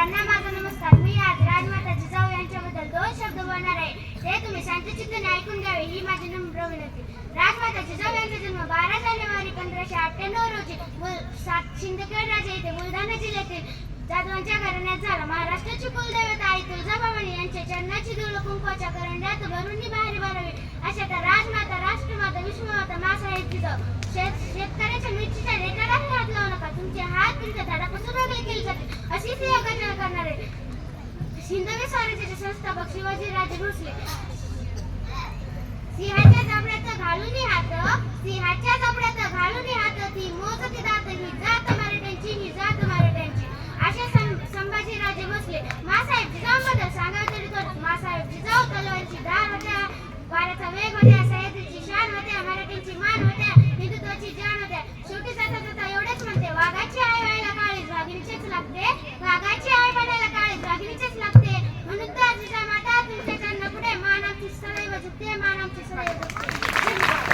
सर्वांना माझा नमस्कार. मी आज राजमाता जिजाऊ यांच्याबद्दल 2 शब्द बोलणार आहे. ते तुम्ही शांतचित्ताने ऐकून घ्यावे ही माझी नम्र विनंती. राजमाता जिजाऊ यांचा जन्म 12 जानेवारी 1598 रोजी सिंदखेड राजा येथे बुलढाणा जिल्ह्यातील जाधवांच्या घराण्यात झाला. महाराष्ट्राची कुलदेवता आई तुळजाभवानी यांच्या चरणाची धूळ कुंकवाच्या करंड्यात भरून बाहेर भरावी अशा त्या राजमाता, राष्ट्रमाता, विश्वमाता मासाहेब जिजाऊ. शेतकऱ्याच्या मिरचीच्या रेटाला हात लावू नका. तुमचे हात तुमच्या झाडापासून वेगळे केले जातील अशी गर्जना करणारे हिंदवी स्वराज्याचे संस्थापक शिवाजीराजे भोसले. सिंहाच्या जबड्यात घालून हात ती मोजती दात ही जात मराठ्यांची, ही जात मराठ्यांची असे संभाजीराजे भोसले. मासाहेब जिजाऊबद्दल सांगावे तरी थोडं. मासाहेब जिजाऊ तलवारीची धार होत्या, वाऱ्याचा वेग होत्या, सह्याद्रीची शान होत्या, मराठ्यांची मान होत्या, हिंदुत्वाची जाण होत्या. शेवटी जाता जाता एवढेच म्हणते, वाघाची आई व्हायला काळीज वाघिणीचेच लागते, वाघाची आई बनायला काळीज वाघिणीचेच लागते. म्हणून तर जिजामाता तुमच्या चरणापुढे मान आमची सदैव झुकते, मान आमची सदैव झुकते.